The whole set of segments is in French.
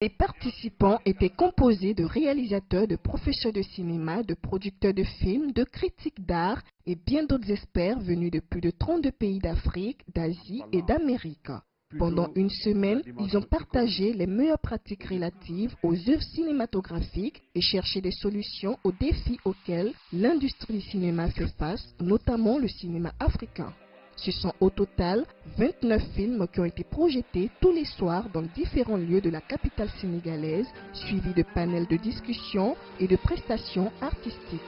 Les participants étaient composés de réalisateurs, de professeurs de cinéma, de producteurs de films, de critiques d'art et bien d'autres experts venus de plus de 32 pays d'Afrique, d'Asie et d'Amérique. Pendant une semaine, ils ont partagé les meilleures pratiques relatives aux œuvres cinématographiques et cherché des solutions aux défis auxquels l'industrie du cinéma fait face, notamment le cinéma africain. Ce sont au total 29 films qui ont été projetés tous les soirs dans différents lieux de la capitale sénégalaise, suivis de panels de discussion et de prestations artistiques.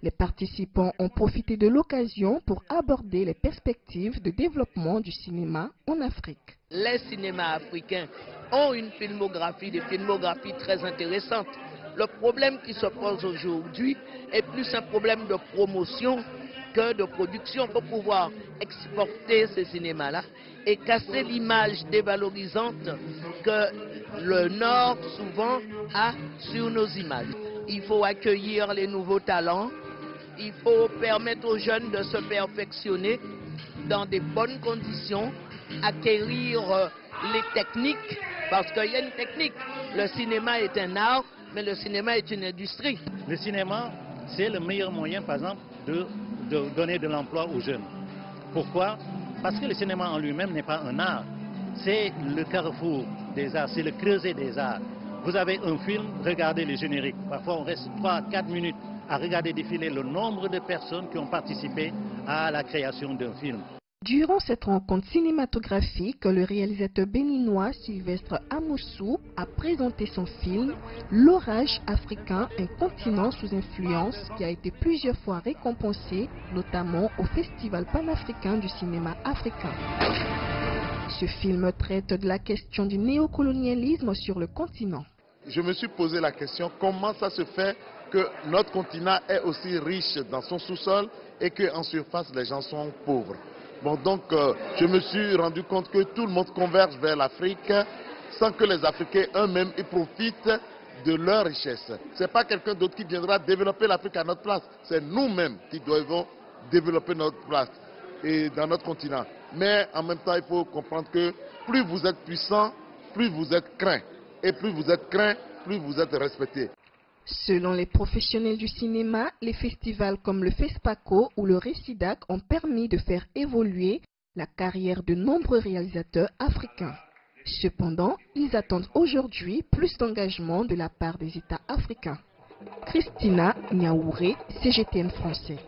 Les participants ont profité de l'occasion pour aborder les perspectives de développement du cinéma en Afrique. Les cinémas africains ont une filmographie, des filmographies très intéressantes. Le problème qui se pose aujourd'hui est plus un problème de promotion que de production pour pouvoir exporter ces cinémas-là et casser l'image dévalorisante que le Nord souvent a sur nos images. Il faut accueillir les nouveaux talents, il faut permettre aux jeunes de se perfectionner dans des bonnes conditions, acquérir les techniques, parce qu'il y a une technique. Le cinéma est un art, mais le cinéma est une industrie. Le cinéma, c'est le meilleur moyen, par exemple, de donner de l'emploi aux jeunes. Pourquoi? Parce que le cinéma en lui-même n'est pas un art. C'est le carrefour des arts, c'est le creuset des arts. Vous avez un film, regardez les génériques. Parfois, on reste 3-4 minutes à regarder défiler le nombre de personnes qui ont participé à la création d'un film. Durant cette rencontre cinématographique, le réalisateur béninois Sylvestre Amoussou a présenté son film « L'orage africain, un continent sous influence » qui a été plusieurs fois récompensé, notamment au Festival panafricain du cinéma africain. Ce film traite de la question du néocolonialisme sur le continent. Je me suis posé la question comment ça se fait que notre continent est aussi riche dans son sous-sol et qu'en surface les gens sont pauvres. Bon, donc je me suis rendu compte que tout le monde converge vers l'Afrique sans que les Africains eux-mêmes y profitent de leur richesse. Ce n'est pas quelqu'un d'autre qui viendra développer l'Afrique à notre place. C'est nous-mêmes qui devons développer notre place et dans notre continent. Mais en même temps, il faut comprendre que plus vous êtes puissant, plus vous êtes craint. Et plus vous êtes craint, plus vous êtes respecté. Selon les professionnels du cinéma, les festivals comme le FESPACO ou le Récidac ont permis de faire évoluer la carrière de nombreux réalisateurs africains. Cependant, ils attendent aujourd'hui plus d'engagement de la part des États africains. Christina Niaouré, CGTN français.